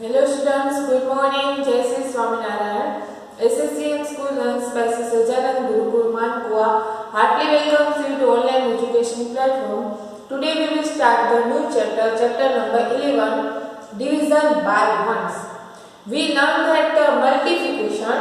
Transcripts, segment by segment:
Hello students, good morning. Jai Sri Swaminarayan. SSCM School runs by Sri Sajanan Gurukul Manpua. Heartily welcomes you to online education platform. Today we will start the new chapter, chapter number 11, division by ones. We learned that multiplication.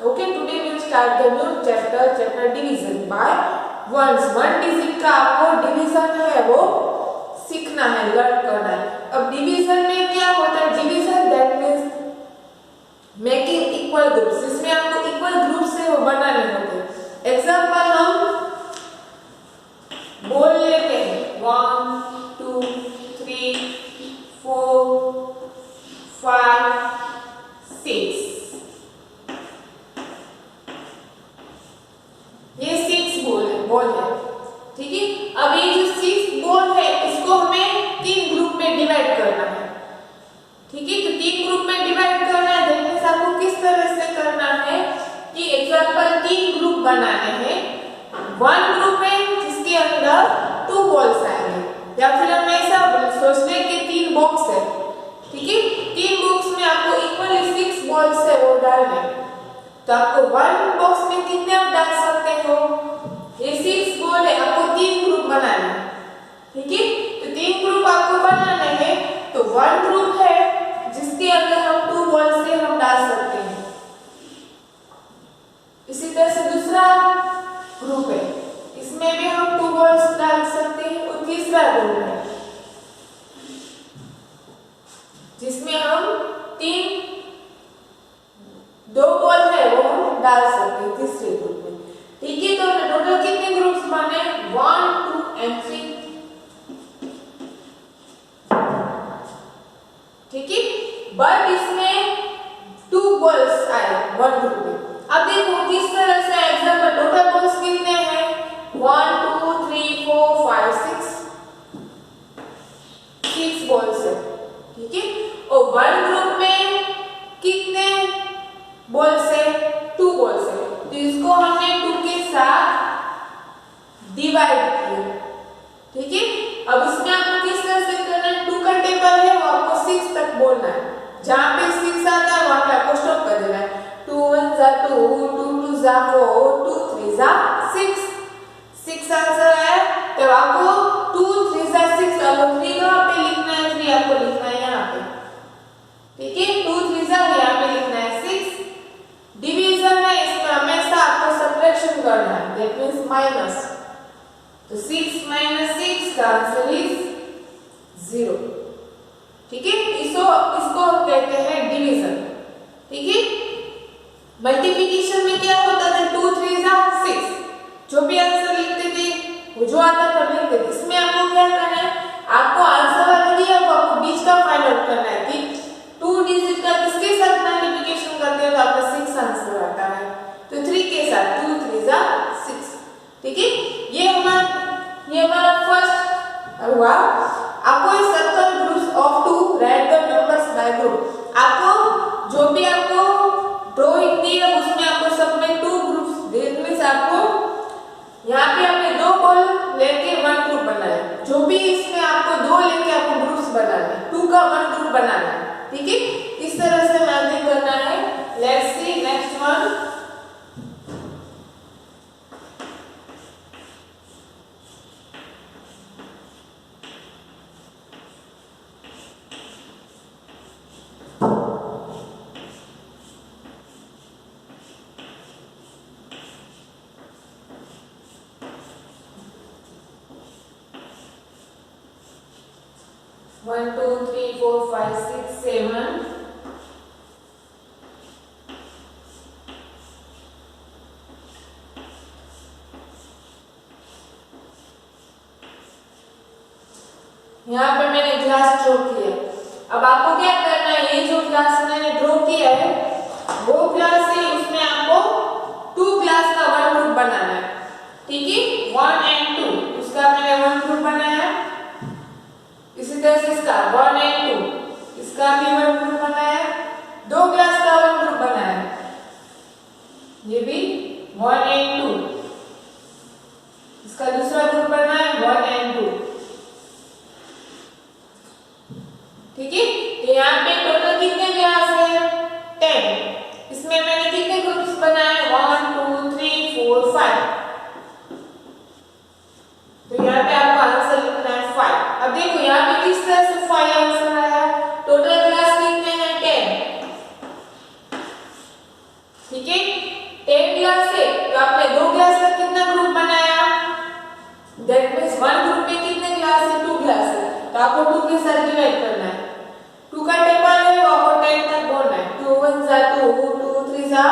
Okay, today we will start the new chapter, chapter division by ones. One digit का आपको division है वो सीखना है, learn करना है। अब division में क्या होता है? Division that means making equal groups. इसमें आपको इक्वल ग्रुप से वो बनाने होते हैं। एग्जांपल हम बोल लेते हैं 1 2 3 4 5 6। ये 6 बोल है, ठीक है। अब ये जो 6 बोल है इसको हमें 3 ग्रुप में डिवाइड करना है, ठीक है। तो 3 ग्रुप में डिवाइड करना है, देखिए आपको किस तरह से करना है कि एग्जांपल 3 ग्रुप बनाने हैं। 1 ग्रुप है जिसके अंदर 2 बॉल्स आएंगे, या फिर हम ऐसा सोच लें कि 3 बॉक्स है, ठीक है। 3 बॉक्स में आपको इक्वली 6 बॉल्स है वो डालने। तो आपको 1 बॉक्स में कितने आप डाल सकते हो? ये 6 बॉल है, आपको 3 ग्रुप बनाने हैं, ठीक है। तो 3 ग्रुप आपको बनाने हैं। तो 1 ग्रुप है जिसके अंदर हम 2 बॉल से हम डाल सकते हैं। इसी तरह से दूसरा ग्रुप है, इसमें भी हम 2 बॉल्स डाल सकते हैं। और तीसरा ग्रुप है जिसमें हम 2 बॉल है वो हम डाल सकते हैं तीसरे ग्रुप में, ठीक है। तो टोटल कितने ग्रुप्स बने? 1 2 and 3, ठीक है। बट इसमें 2 बॉल्स आए 1 ग्रुप में। अब देखो किस तरह से एग्जांपल टोटल बॉल्स कितने हैं? 1 2 3 4 5 6 बॉल्स है, ठीक है। और 1 ग्रुप में कितने बॉल्स है? 2 बॉल्स है। तो इसको हमने 2 के साथ डिवाइड किया, ठीक है। अब इसमें आपको किस तरह से करना है? 2 का टेबल है वो आपको 6 तक बोलना है। जहां पे 6 आता है वहां पे आपको स्टॉप कर देना है। 2 1 जा 2 2 2 जा 4 2 3 जा 6 6 आंसर है। तो आपको 2 3 जा 6, अब 3 कहां पे लिखना है? 3 आपको लिखना है यहां पे, ठीक है। 2 3 जा यहां पे लिखना है 6। डिवीजन है, इसमें हमेशा आपको सब्ट्रैक्शन करना है, दैट मींस माइनस। तो 6 minus 6 का आंसर इज 0, ठीक है। इसको हम कहते हैं डिवीजन, ठीक है। मल्टीप्लिकेशन में क्या होता था? 2 3 जा 6, जो भी आंसर लिखते थे वो जो आता था लिखते थे। इसमें आपको क्या करना है? आपको आंसर वाला दिया वो आपको बीच का फाइंड आउट करना है कि 2 डिजिट का किसके साथ मल्टीप्लिकेशन करते हैं तो आपका 6 आंसर आता है। तो 3 के साथ 2 3 जा 6, ठीक है। ये हमारा फर्स्ट हुआ। आपको इस circle groups of 2 right the numbers by group. आपको जो भी आपको ड्राइंग दी है उसमें आपको सब में 2 ग्रुप्स देखने से आपको यहाँ पे आपने 2 बॉल लेके 1 ग्रुप बनाना है। जो भी इसमें आपको 2 लेके आपको ग्रुप्स बनाना है, 2 का 1 ग्रुप बनाना है, ठीक है। इस तरह से मैनेज करना है। Let's see next one. One, 2, 3, 4, 5, 6, 7. यहाँ पे मैंने ग्लास ड्रॉ किया। अब आपको क्या करना है? ये जो ग्लास मैंने ड्रॉ किया है वो ग्लास है, उसमें आपको 2 ग्लास का 1 ग्रुप बनाना है, ठीक है। 1 and 2 उसका मैंने 1 ग्रुप बनाया। इसी तरह से इसका 1 and 2 इसका भी 1 ग्रुप बनाया। 2 ग्लास का 1 ग्रुप बनाया, ये भी 1 and 2 इसका दूसरा ग्रुप बनाया 1 and 2, ठीक है। तो यहाँ पे टोटल कितने अब देखो यहाँ पे किस तरह से 5 आंसर आया। टोटल क्लास कितने हैं 10, ठीक है 10 क्लास है तो आपने 2 क्लास का कितना ग्रुप बनाया, दैट मींस 1 ग्रुप में कितने क्लास है 2 क्लास है, तो आपको 2 के साथ डिवाइड करना है। 2 का टेबल है वो आपको 10 तक बोलना है। 2 1 जा 2, 2 3 जा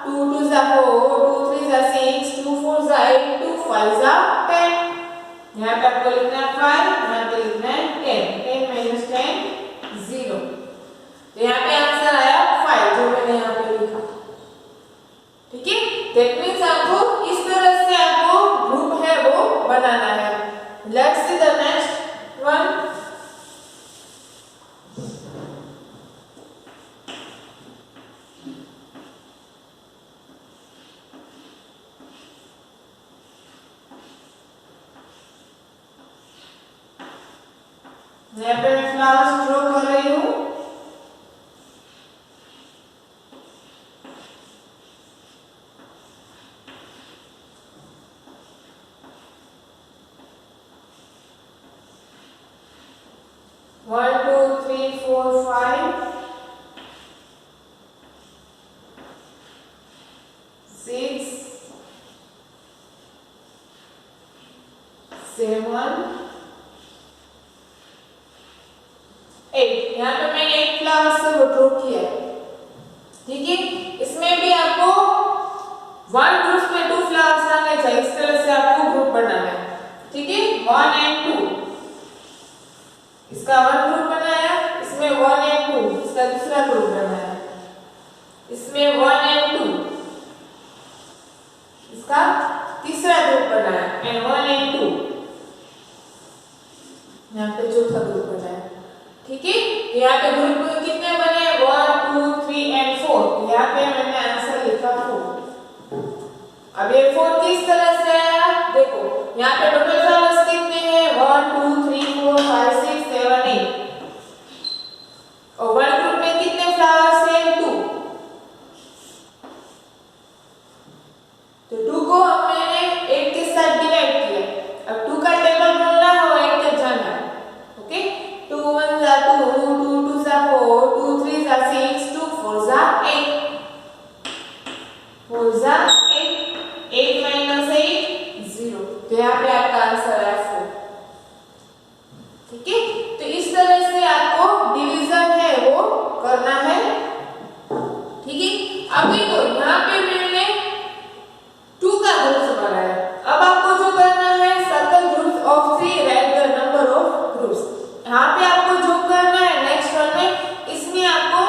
2, 2 जा 4, 2 3 जा 6, 2 4 जा 8, 2 5 जा 10। यहाँ पे आपको लिखना है 5, यहाँ पे लिखना है 10, 10 minus 10 0। तो यहाँ पे आंसर आया 5 जो मैंने यहाँ पे लिखा, ठीक है। दैट मींस आपको इस तरह से आपको ग्रुप है वो बनाना है। Let's see the next one. यहाँ पे मैं फ्लावर्स ड्रॉ कर रही हूँ। One, two, three, four, five, 6, 7, 8। यहाँ पे मैंने 8 फ्लावर्स से वो ड्रॉ किया है, ठीक है। इसमें भी आपको 1 ग्रुप में 2 फ्लावर्स आने चाहिए, इस तरह से आपको ग्रुप बनाना है, ठीक है। 1 and 2, इसका 1 ग्रुप बनाया, इसमें 1 and 2, इसका दूसरा ग्रुप बनाया, इसमें 1 and 2, इसका तीसरा ग्रुप बनाया, and 1 and 2, यहाँ पे चौथा ग्रुप बनाया, ठीक है। यहाँ पे ग्रुप कितने बने 1 2 3 and 4, यहाँ पे मैंने आंसर लिखा 4। अब ये 4 किस तरह से आया देखो, यहाँ पे टोटल फ्लावर्स कितने हैं 1 2 3 4 5 6 7 8, और 1 ग्रुप में कितने फ्लावर्स हैं 2, तो 2 को हमने 8 के साथ डिवाइड किया। अब 2 का टेबल बोलना है और 8 तक जाना है, ओके। 2 1 जा 2, 2 2 जा 4, 2 3 जा 6, 2 4 जा 8, 4 जा 8, 8 minus 8 0। तो यहाँ पे आपका आंसर है 4, ठीक है। तो इस तरह से आपको डिवीजन है वो करना है, ठीक है। अब देखो यहाँ पे मैंने 2 का ग्रुप बनाया। अब आपको जो करना है circle groups of 3, right the number of groups. यहाँ पे आपको जो करना है नेक्स्ट वन में, इसमें आपको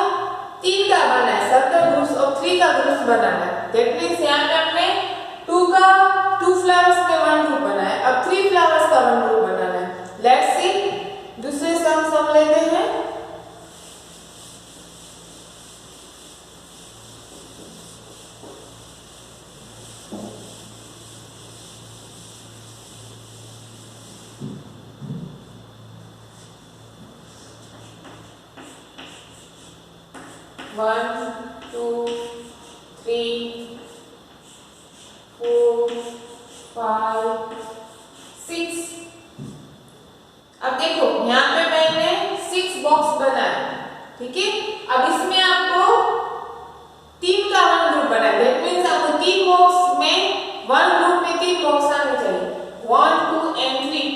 3 का बनाना है, सर्कल ग्रुप्स ऑफ 3 का ग्रुप्स बनाना है। दैट मींस यहाँ पे आपने 2 का 2 फ्लावर्स में 1 ग्रुप बनाया, अब 3 फ्लावर्स का 1 ग्रुप बनाना है। लेट्स सी दूसरे सम लेते हैं। One, 2, 3, 4, 5, 6। अब देखो यहाँ पे मैंने 6 बॉक्स बनाया, ठीक है। अब इसमें आपको 3 का 1 ग्रुप बनाया, दैट मींस आपको 3 बॉक्स में 1 ग्रुप में 3 बॉक्स आने चाहिए, 1 2 and 3,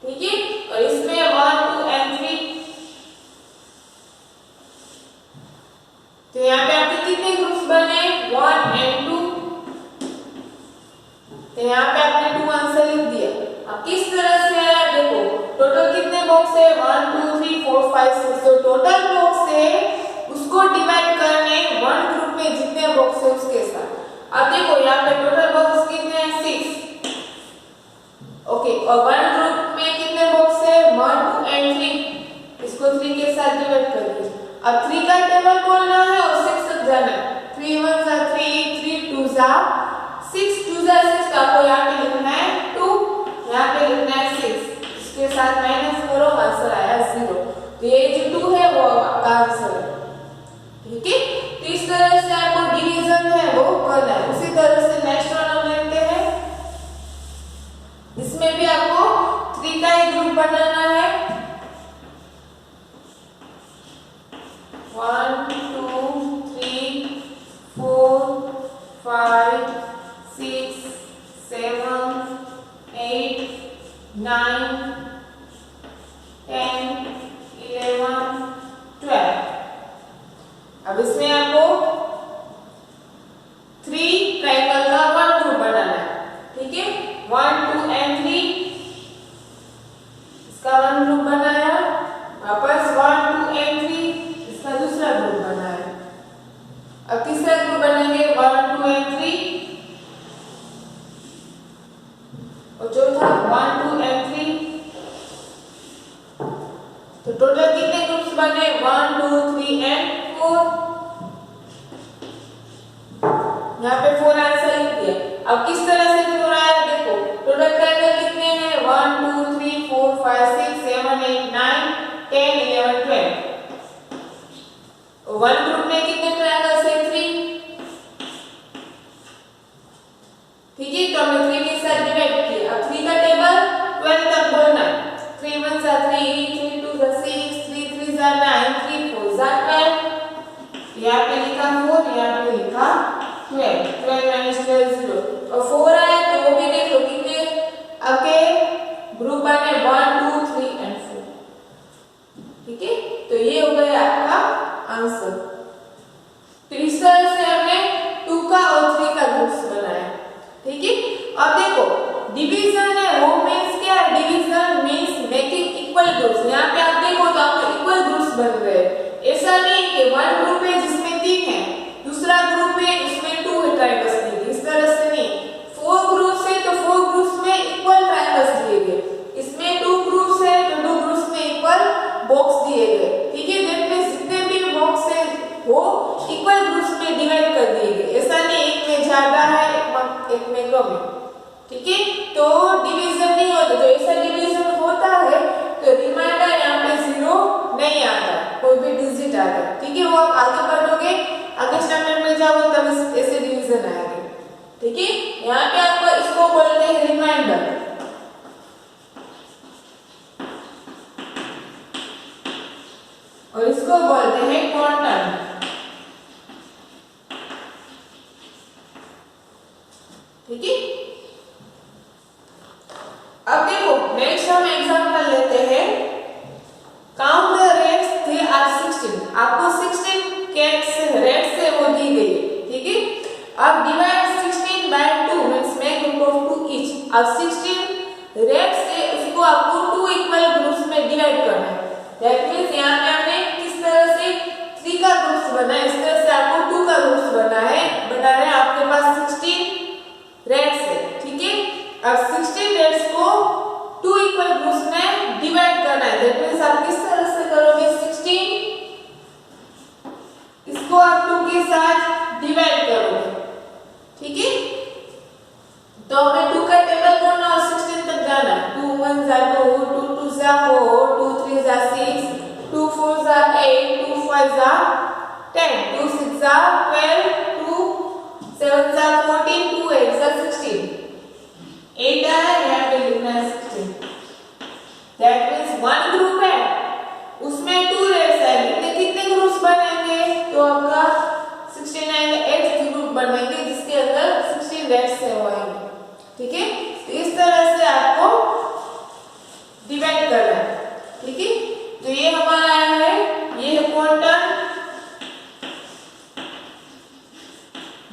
ठीक है। और इसमें 1 2 and 3, तो यहाँ पे आपके कितने ग्रुप्स बने 1 and 2, तो यहाँ पे आपने 2 आंसर लिख दिया। अब किस तरह से आया देखो, टोटल कितने बॉक्स है 1 2 3 4 5 6, तो टोटल बॉक्स है उसको डिवाइड करने 1 ग्रुप में जितने बॉक्स है उसके साथ। अब देखो यहाँ पे टोटल बॉक्स कितने हैं 6, ओके। और 1 ग्रुप में कितने बॉक्स है 1 2 and 3, इसको 3 के साथ डिवाइड कर दीजिए। अब 3 का टेबल बोलना है और 6 तक जाना है। 3 1 जा 3, 3 2 जा 6, 2 जा 6 का आपको यहाँ पे लिखना है 2, यहाँ पे लिखना है 6, इसके साथ माइनस करो, आंसर आया 0। तो ये जो 2 है वो आपका आंसर है, ठीक है। तो इस तरह से आपको डिवीजन है वो करना है। उसी तरह से नेक्स्ट वन हम लेते हैं। इसमें भी आपको 3 का एक ग्रुप बनाना है। 1 2 3 4 5 6 7 8 9 10 11 12। अब इसमें आपको 3 ट्रायंगल का 1 ग्रुप बनाना है। ठीक है, 1 2 एंड 3 इसका 1 ग्रुप बनाया, वापस 1 2 एंड 3 इसका दूसरा ग्रुप बनाया। अब तीसरा ग्रुप बनाएंगे 1 2 एंड 3 और चौथा 1 2 एंड 3। तो टोटल कितने ग्रुप्स बने? 1 2 3 एंड 4। यहाँ पे 4 आंसर लिख दिया। अब किस तरह से 4 आया देखो, टोटल ट्रायंगल कितने हैं? 1 2 3 4 5 6 7 8 9 10 11 12। वन ग्रुप में कितने ट्रायंगल्स हैं? 3। ठीक है, तो हमने 3 के साथ डिवाइड किया। अब 3 का टेबल 12 तक बोलना है। 3 1 जा 3 3 2 जा 6 3 3 जा 9 3 4 जा 12। यहाँ पे लिखा 4, यहाँ पे लिखा 12। 12 माइनस 12 0 और 4 आया तो वो भी देख लो कितने आपके ग्रुप बने 1 2 3 एंड 4। ठीक है, तो ये हो गया आपका आंसर। तो इस तरह से हमने 2 का और 3 का ग्रुप्स बनाया। ठीक है, अब देखो डिवीजन है, वो मींस क्या है? Division means making equal groups. यहाँ पे आप देखो तो आपके इक्वल ग्रुप्स बन गए। ऐसा नहीं कि 1 ग्रुप है जिसमें 3 है, दूसरा ग्रुप है उसमें 2 है ट्रायंगल्स दिए गए, इस तरह से नहीं। 4 ग्रुप्स है तो 4 ग्रुप्स में इक्वल ट्रायंगल्स दिए गए। इसमें 2 ग्रुप्स है तो 2 ग्रुप्स में इक्वल बॉक्स दिए गए। ठीक है, दैट मींस जितने भी बॉक्स है वो इक्वल ग्रुप्स में डिवाइड कर दिए गए। ऐसा नहीं एक में ज्यादा है एक में कम है। ठीक है, तो डिवीजन नहीं होता। जो ऐसा डिवीजन होता है तो रिमाइंडर यहाँ पे 0 नहीं आता, कोई भी डिजिट आता। ठीक है, वो आप आगे पढ़ोगे, आगे स्टैंडर्ड में जाओगे तब ऐसे डिवीजन आएंगे। ठीक है, यहाँ पे आपको इसको बोलते हैं रिमाइंडर। और इसको बोलते हैं क्वांटम। ठीक है, अब देखो नेक्स्ट हम एग्जांपल लेते हैं। Count the rats, they are 16। आपको 16 कैट्स रेट्स है वो दी गई है। ठीक है, अब divide 16 by 2 means make group of 2 each. अब 16 रेट्स है उसको आपको 2 इक्वल ग्रुप्स में डिवाइड करना है। दैट मींस यहाँ पे हमने किस तरह से 3 का ग्रुप्स बनाया, इस तरह से आपको 2 का ग्रुप्स बना है। आपके पास 16 रेट्स है। ठीक है, अब 16 रेट्स को 2 इक्वल ग्रुप्स में डिवाइड करना है। दैट मींस आप किस तरह से करोगे? 16 इसको आप 2 के साथ डिवाइड करोगे। ठीक है, तो हमें 2 का टेबल बोलना और 16 तक जाना है। 2 1 जा 2 2 2 जा 4 2 3 जा 6 2 4 जा 8 2 5 जा 10 2 6 जा 12 2 7 जा 14 2 8 जा 16। 8 आया, यहाँ पे लिखना है 16। दैट मींस 1 ग्रुप है उसमें 2 रेट्स है। कितने ग्रुप्स बनेंगे? तो आपका 16 आएंगे, 8 ग्रुप बनेंगे जिसके अंदर 16 रेट्स है वो आएंगे। ठीक है, तो इस तरह से आपको डिवाइड करना है। ठीक है, तो ये हमारा है, ये है क्वांटम,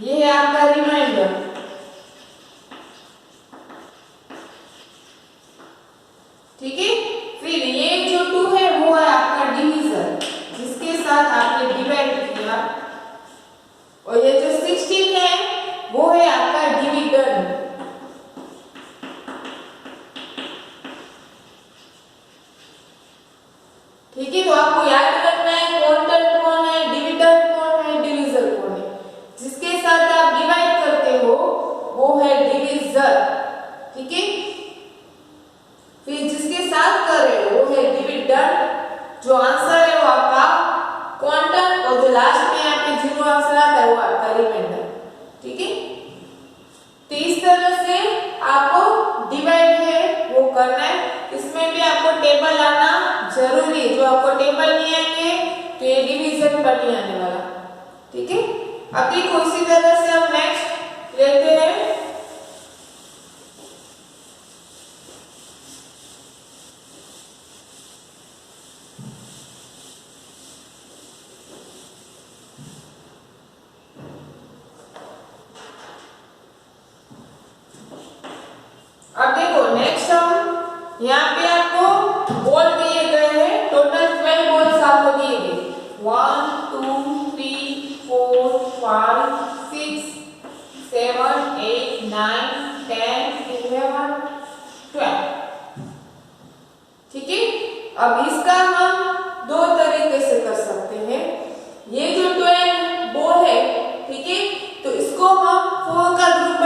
ये है आपका रिमाइंडर। ठीक है, फिर ये जो 2 है वो है आपका डिवीजर जिसके साथ आपने डिवाइड किया, और ये जो 16 है वो है आपका डिविडेंड। ठीक है, तो आपको याद रखना है क्वांटम कौन है, डिविडेंड कौन है, डिवीजर कौन है। जिसके साथ आप डिवाइड करते हो वो है डिवीजर। ठीक है, फिर जिसके साथ कर रहे हो वो है डिविडेंड। जो आंसर है वो आपका क्वांटम, और जो लास्ट में यहाँ पे 0 आंसर आता है वो आपका रिमाइंडर। ठीक है, तो इस तरह से आपको डिवाइड है इसमें भी आपको टेबल आना जरूरी है। जो आपको टेबल नहीं आएंगे तो ये डिवीजन पर नहीं आने वाला। ठीक है, अब देखो इसी तरह से हम नेक्स्ट लेते हैं। अब देखो नेक्स्ट हम यहाँ पे आपको बॉल दिए गए हैं, टोटल 12 बॉल्स आपको दिए गए 1 2 3 4 5 6 7 8 9 10 11 12। ठीक है, अब इसका हम दो तरीके से कर सकते हैं। ये जो 12 बॉल है, ठीक है, तो इसको हम 4 का ग्रुप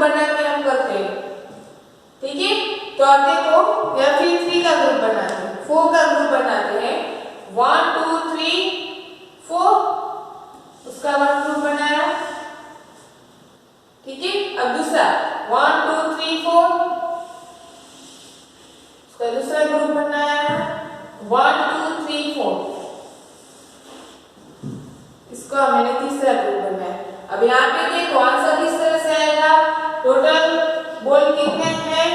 बना के हम करते हैं। ठीक है, तो आप देखो या फिर 3 का ग्रुप बनाते हैं, 4 का ग्रुप बनाते हैं 1 2 3 4, उसका 1 ग्रुप बनाया। ठीक है, अब दूसरा 1 2 3 4, उसका दूसरा ग्रुप बनाया 1 2 3 4, इसका मैंने तीसरा ग्रुप बनाया। अब यहाँ पे देखो आंसर किस तरह से आएगा, टोटल बॉल कितने हैं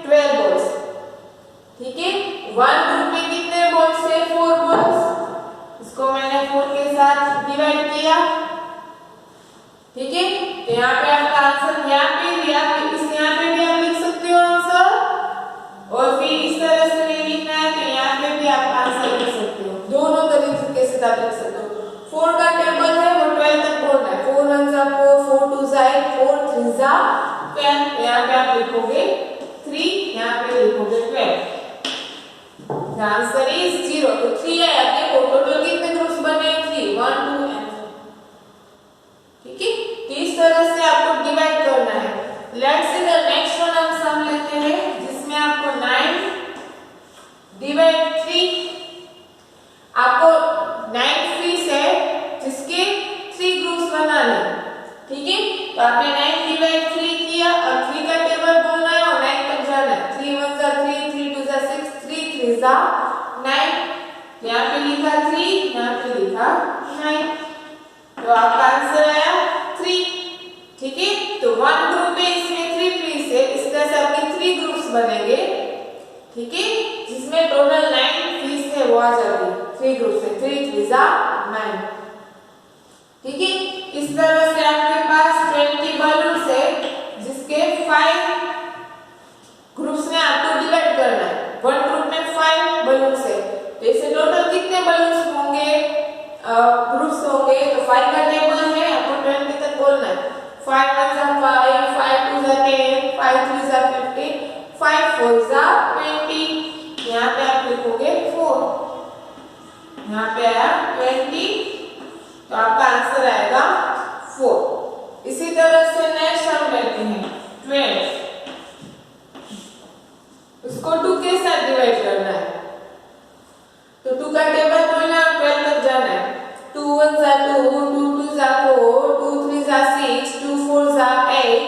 12 बॉल्स। ठीक है, 1 ग्रुप में कितने बॉल्स है 4 बॉल्स, इसको मैंने 4 के साथ डिवाइड किया। ठीक है, तो यहाँ पे आपका आंसर यहाँ पे भी आप लिख सकते हो आंसर, और फिर इस तरह से नहीं लिखना है तो यहाँ पे भी आप आंसर लिख सकते हो। दोनों तरीके से आप लिख सकते हो। 4 का टेबल है वो 12 तक बोलना है, 4 1 जा 4, 4 2 जा 8, 4 3 जा 12, यहाँ पे आप लिखोगे 3, यहाँ पे लिखोगे 12। Answer is 0। तो 3 है, आप देखो टोटल कितने ग्रुप्स बने 3 1 2 एंड 3। ठीक है, तो इस तरह से आपको डिवाइड करना है। Let's see the next one हम सम लेते हैं जिसमें आपको 9 डिवाइड 3, आपको 9 फ्रीज है जिसके 3 ग्रुप्स बनाने। ठीक है, तो आपने 9 डिवाइड 3 किया और 3 का टेबल बोलना है और 9 तक जाना है। 3 1 जा 3, 3 2 जा 6, 3 3 जा 9, यहाँ पे लिखा 3, यहाँ पे लिखा 9, तो आपका आंसर आया 3। ठीक है, तो 1 ग्रुप में इसमें 3 फ्रीज है, इस तरह से आपके 3 ग्रुप्स बनेंगे। ठीक है, जिसमें टोटल 9 फ्रीज है वो आ जाती है 3 ग्रुप से, 3 3 जा 9। ठीक है, इस तरह से आपके पास 20 बलून्स है जिसके 5 ग्रुप्स में आपको डिवाइड करना है। 1 ग्रुप में 5 बलून्स है, तो इसे टोटल कितने बलून्स होंगे ग्रुप्स होंगे, तो 5 का टेबल है, आपको 20 तक बोलना है। 5 1 जा 5, 5 2 जा 10, 5 3 जा 15, 5 4 जा 20, यहाँ पे आप लिखोगे 4, यहाँ पे आया 20, तो आपका आंसर आएगा 4। इसी तरह से नेक्स्ट हम लेते हैं 12, उसको 2 के साथ डिवाइड करना है, तो 2 का टेबल बोलना 12 तक जाना है। 2 1 जा 2, 2 2 जा 4, 2 3 जा 6, 2 4 जा 8,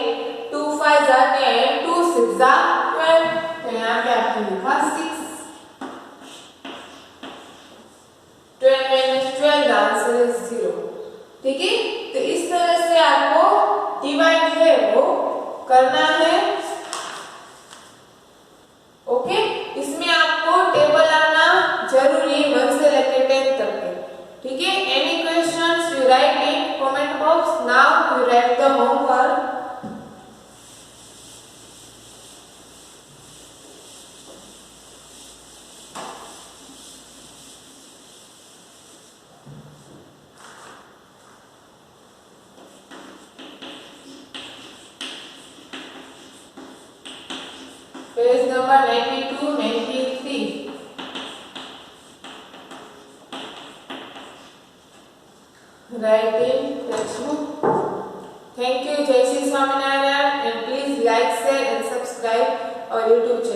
2 5 जा 10, 2 6 जा 12, तो यहाँ पे आपने लिखा 6। 12 minus 12 the answer is 0। ठीक है, तो इस तरह से आपको डिवाइड है वो करना है। ओके, इसमें आपको टेबल आना जरूरी है 1 से लेकर 10 तक के। ठीक है, any questions you right in comment box. Now you right the homework. Page number 92, 93. Write in textbook. Thank you, Jai Shri Swaminarayan, and please like, share and subscribe our YouTube channel.